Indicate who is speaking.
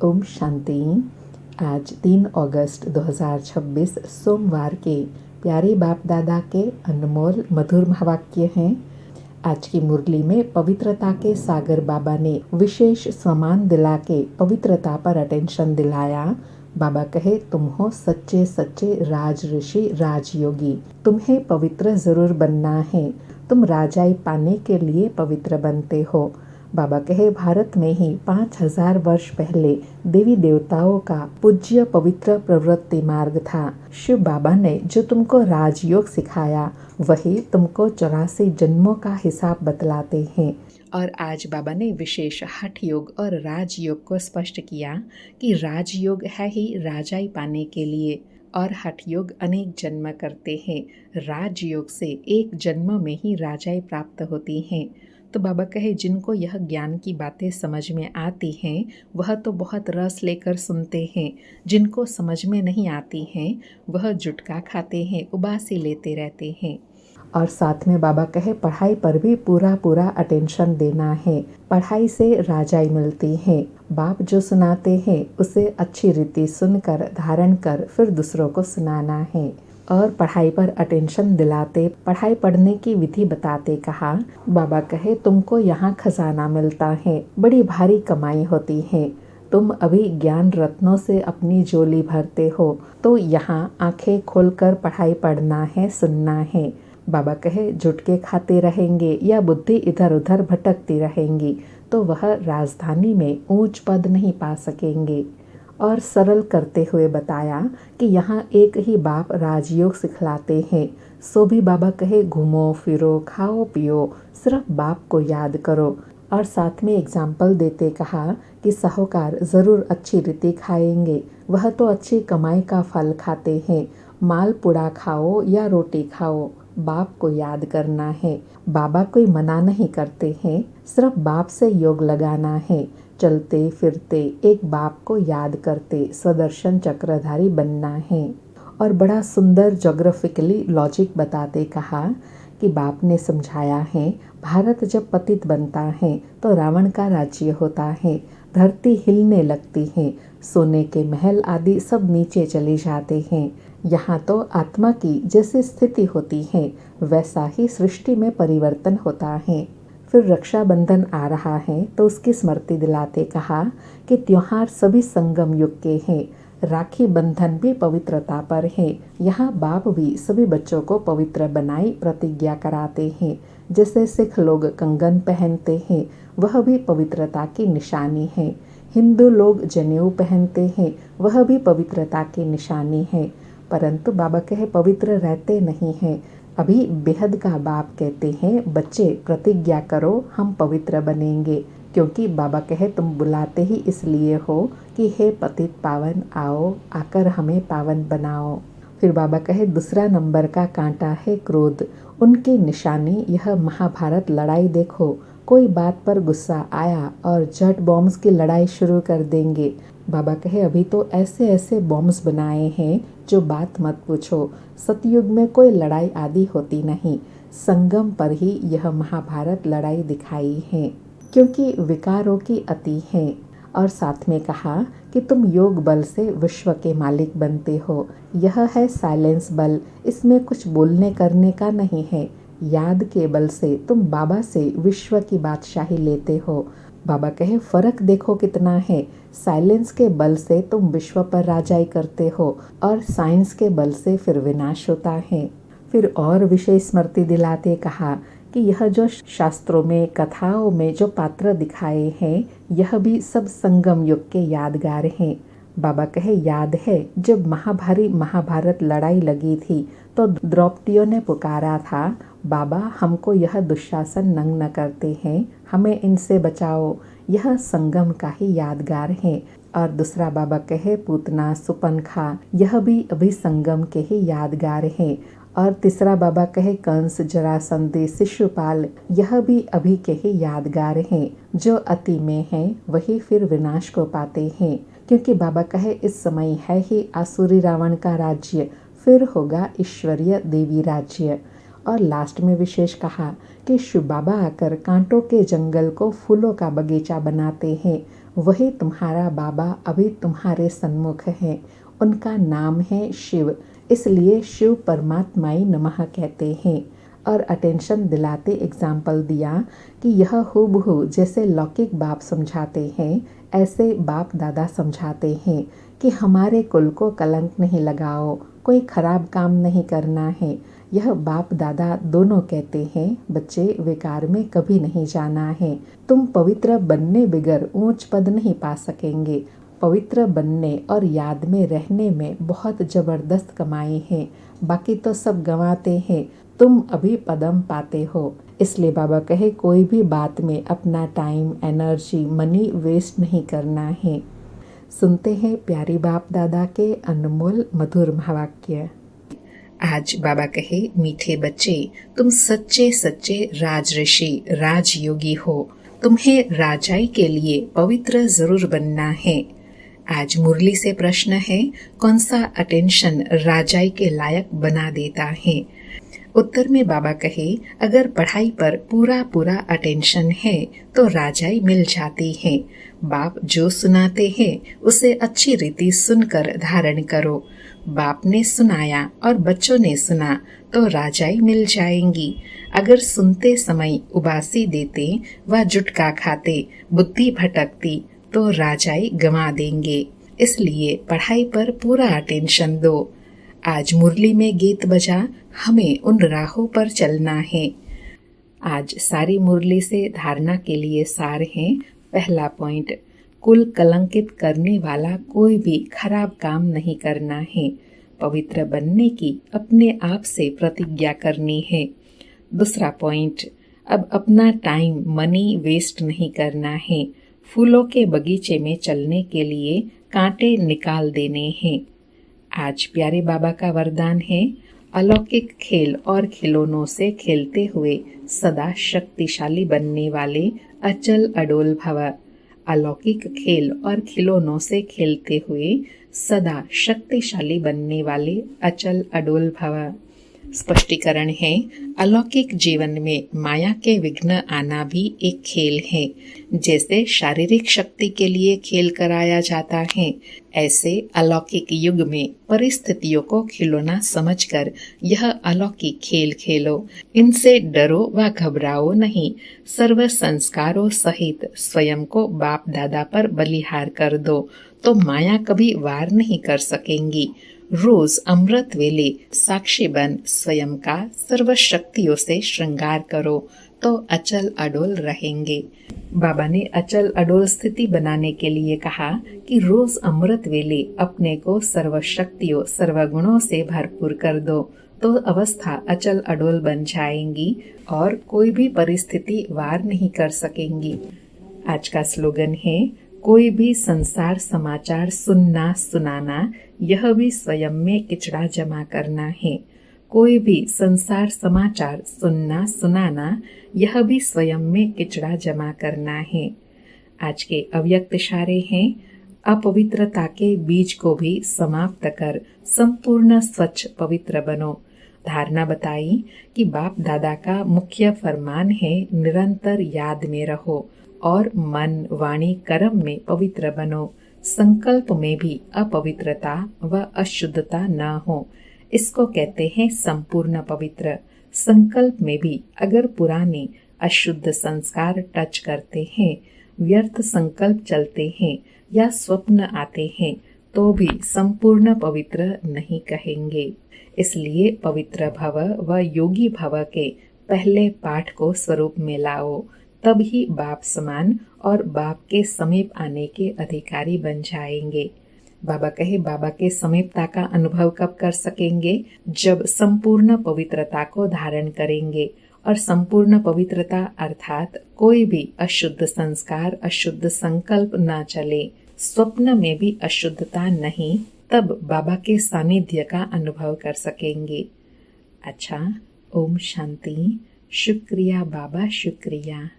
Speaker 1: ओम शांति। आज 3 अगस्त 2026 सोमवार के प्यारे बाप दादा के अनमोल मधुर महावाक्य हैं। आज की मुरली में पवित्रता के सागर बाबा ने विशेष सम्मान दिला के पवित्रता पर अटेंशन दिलाया। बाबा कहे, तुम हो सच्चे सच्चे राज ऋषि राजयोगी, तुम्हें पवित्र जरूर बनना है। तुम राजाई पाने के लिए पवित्र बनते हो। बाबा कहे, भारत में ही 5000 वर्ष पहले देवी देवताओं का पूज्य पवित्र प्रवृत्ति मार्ग था। शिव बाबा ने जो तुमको राजयोग सिखाया वही तुमको 84 जन्मों का हिसाब बतलाते हैं। और आज बाबा ने विशेष हठ योग और राजयोग को स्पष्ट किया कि राजयोग है ही राजाई पाने के लिए और हठ योग अनेक जन्म करते हैं। राजयोग से एक जन्म में ही राजाई प्राप्त होती हैं। तो बाबा कहे, जिनको यह ज्ञान की बातें समझ में आती हैं वह तो बहुत रस लेकर सुनते हैं, जिनको समझ में नहीं आती हैं वह जुटका खाते हैं, उबासी लेते रहते हैं। और साथ में बाबा कहे, पढ़ाई पर भी पूरा अटेंशन देना है। पढ़ाई से राजाई मिलती है। बाप जो सुनाते हैं उसे अच्छी रीति सुनकर धारण कर फिर दूसरों को सुनाना है। और पढ़ाई पर अटेंशन दिलाते पढ़ाई पढ़ने की विधि बताते कहा। बाबा कहे, तुमको यहाँ खजाना मिलता है, बड़ी भारी कमाई होती है। तुम अभी ज्ञान रत्नों से अपनी झोली भरते हो, तो यहाँ आंखें खोलकर पढ़ाई पढ़ना है, सुनना है। बाबा कहे, झुटके खाते रहेंगे या बुद्धि इधर उधर भटकती रहेंगी तो वह राजधानी में ऊंच पद नहीं पा सकेंगे। और सरल करते हुए बताया कि यहाँ एक ही बाप राजयोग सिखलाते हैं। सो भी बाबा कहे, घूमो फिरो खाओ पियो, सिर्फ बाप को याद करो। और साथ में एग्जाम्पल देते कहा कि साहूकार ज़रूर अच्छी रीति खाएंगे, वह तो अच्छी कमाई का फल खाते हैं। माल पुड़ा खाओ या रोटी खाओ, बाप को याद करना है। बाबा कोई मना नहीं करते हैं, सिर्फ बाप से योग लगाना है। चलते फिरते एक बाप को याद करते स्वदर्शन चक्रधारी बनना है। और बड़ा सुंदर जोग्राफिकली लॉजिक बताते कहा कि बाप ने समझाया है, भारत जब पतित बनता है तो रावण का राज्य होता है, धरती हिलने लगती है, सोने के महल आदि सब नीचे चले जाते हैं। यहाँ तो आत्मा की जैसी स्थिति होती है वैसा ही सृष्टि में परिवर्तन होता है। फिर रक्षाबंधन आ रहा है तो उसकी स्मृति दिलाते कहा कि त्योहार सभी संगम युग के हैं। राखी बंधन भी पवित्रता पर है। यहाँ बाप भी सभी बच्चों को पवित्र बनाई प्रतिज्ञा कराते हैं। जैसे सिख लोग कंगन पहनते हैं वह भी पवित्रता की निशानी है। हिंदू लोग जनेऊ पहनते हैं वह भी पवित्रता की निशानी है। परंतु बाबा कहे, पवित्र रहते नहीं हैं। अभी बेहद का बाप कहते हैं, बच्चे प्रतिज्ञा करो हम पवित्र बनेंगे। क्योंकि बाबा कहे, तुम बुलाते ही इसलिए हो कि हे पतित पावन आओ, आकर हमें पावन बनाओ। फिर बाबा कहे, दूसरा नंबर का कांटा है क्रोध, उनकी निशानी यह महाभारत लड़ाई देखो। कोई बात पर गुस्सा आया और जेट बॉम्ब्स की लड़ाई शुरू कर देंगे। बाबा कहे, अभी तो ऐसे ऐसे बॉम्ब्स बनाए हैं जो बात मत पूछो। सतयुग में कोई लड़ाई आदि होती नहीं, संगम पर ही यह महाभारत लड़ाई दिखाई है, क्योंकि विकारों की अति है। और साथ में कहा कि तुम योग बल से विश्व के मालिक बनते हो। यह है साइलेंस बल, इसमें कुछ बोलने करने का नहीं है। याद के बल से तुम बाबा से विश्व की बादशाही लेते हो। बाबा कहे, फर्क देखो कितना है। साइलेंस के बल से तुम विश्व पर राजाई करते हो और साइंस के बल से फिर विनाश होता है। फिर और विशेष स्मृति दिलाते कहा कि यह जो शास्त्रों में कथाओं में जो पात्र दिखाए हैं यह भी सब संगम युग के यादगार हैं। बाबा कहे, याद है जब महाभारी महाभारत लड़ाई लगी थी तो द्रौपदियों ने पुकारा था, बाबा हमको यह दुशासन नंग न करते हैं, हमें इनसे बचाओ। यह संगम का ही यादगार है। और दूसरा बाबा कहे, पूतना सुपनखा यह भी अभी संगम के ही यादगार हैं। और तीसरा बाबा कहे, कंस जरासंध शिशुपाल यह भी अभी के ही यादगार हैं। जो अति में हैं वही फिर विनाश को पाते हैं। क्योंकि बाबा कहे, इस समय है ही आसुरी रावण का राज्य, फिर होगा ईश्वरीय देवी राज्य। और लास्ट में विशेष कहा कि शिव बाबा आकर कांटों के जंगल को फूलों का बगीचा बनाते हैं। वही तुम्हारा बाबा अभी तुम्हारे सन्मुख हैं। उनका नाम है शिव, इसलिए शिव परमात्माई नमः कहते हैं। और अटेंशन दिलाते एग्जाम्पल दिया कि यह हूबहू जैसे लौकिक बाप समझाते हैं, ऐसे बाप दादा समझाते हैं कि हमारे कुल को कलंक नहीं लगाओ, कोई खराब काम नहीं करना है। यह बाप दादा दोनों कहते हैं, बच्चे विकार में कभी नहीं जाना है। तुम पवित्र बनने बगैर ऊंच पद नहीं पा सकेंगे। पवित्र बनने और याद में रहने में बहुत जबरदस्त कमाई है, बाकी तो सब गंवाते हैं, तुम अभी पदम पाते हो। इसलिए बाबा कहे कोई भी बात में अपना टाइम, एनर्जी, मनी वेस्ट नहीं करना है। सुनते हैं प्यारी बाप दादा के अनमोल मधुर महावाक्य। आज बाबा कहे, मीठे बच्चे, तुम सच्चे सच्चे राज ऋषि, राजयोगी हो। तुम्हें राजाई के लिए पवित्र जरूर बनना है। आज मुरली से प्रश्न है, कौन सा अटेंशन राजाई के लायक बना देता है? उत्तर में बाबा कहे, अगर पढ़ाई पर पूरा पूरा अटेंशन है तो राजाई मिल जाती है। बाप जो सुनाते हैं उसे अच्छी रीति सुनकर धारण करो। बाप ने सुनाया और बच्चों ने सुना तो राजाई मिल जाएंगी। अगर सुनते समय उबासी देते व जुटका खाते, बुद्धि भटकती तो राजाई गंवा देंगे। इसलिए पढ़ाई पर पूरा अटेंशन दो। आज मुरली में गीत बजा, हमें उन राहों पर चलना है। आज सारी मुरली से धारणा के लिए सार है। पहला पॉइंट, कुल कलंकित करने वाला कोई भी खराब काम नहीं करना है। पवित्र बनने की अपने आप से प्रतिज्ञा करनी है। दूसरा पॉइंट, अब अपना टाइम, मनी वेस्ट नहीं करना है। फूलों के बगीचे में चलने के लिए कांटे निकाल देने हैं। आज प्यारे बाबा का वरदान है, अलौकिक खेल और खिलौनों से खेलते हुए सदा शक्तिशाली बनने वाले अचल अडोल भव। अलौकिक खेल और खिलौनों से खेलते हुए सदा शक्तिशाली बनने वाले अचल अडोल भव। स्पष्टीकरण है, अलौकिक जीवन में माया के विघ्न आना भी एक खेल है। जैसे शारीरिक शक्ति के लिए खेल कराया जाता है, ऐसे अलौकिक युग में परिस्थितियों को खिलौना समझकर यह अलौकिक खेल खेलो। इनसे डरो व घबराओ नहीं। सर्व संस्कारों सहित स्वयं को बाप दादा पर बलिहार कर दो तो माया कभी वार नहीं कर सकेंगी। रोज अमृत वेले साक्षी बन स्वयं का सर्व शक्तियों से श्रृंगार करो तो अचल अडोल रहेंगे। बाबा ने अचल अडोल स्थिति बनाने के लिए कहा कि रोज अमृत वेले अपने को सर्व शक्तियों, सर्व गुणों से भरपूर कर दो तो अवस्था अचल अडोल बन जाएंगी और कोई भी परिस्थिति वार नहीं कर सकेंगी। आज का स्लोगन है, कोई भी संसार समाचार सुनना सुनाना, यह भी स्वयं में किचड़ा जमा करना है। कोई भी संसार समाचार सुनना सुनाना, यह भी स्वयं में किचड़ा जमा करना है। आज के अव्यक्त इशारे हैं, अपवित्रता के बीज को भी समाप्त कर संपूर्ण स्वच्छ पवित्र बनो। धारणा बताई कि बाप दादा का मुख्य फरमान है, निरंतर याद में रहो और मन, वाणी, कर्म में पवित्र बनो। संकल्प में भी अपवित्रता व अशुद्धता न हो, इसको कहते हैं संपूर्ण पवित्र। संकल्प में भी अगर पुराने अशुद्ध संस्कार टच करते हैं, व्यर्थ संकल्प चलते हैं या स्वप्न आते हैं तो भी संपूर्ण पवित्र नहीं कहेंगे। इसलिए पवित्र भव व योगी भव के पहले पाठ को स्वरूप में लाओ, तब ही बाप समान और बाप के समीप आने के अधिकारी बन जाएंगे। बाबा कहे, बाबा के समीपता का अनुभव कब कर सकेंगे? जब संपूर्ण पवित्रता को धारण करेंगे। और संपूर्ण पवित्रता अर्थात कोई भी अशुद्ध संस्कार, अशुद्ध संकल्प न चले, स्वप्न में भी अशुद्धता नहीं, तब बाबा के सानिध्य का अनुभव कर सकेंगे। अच्छा, ओम शांति। शुक्रिया बाबा, शुक्रिया।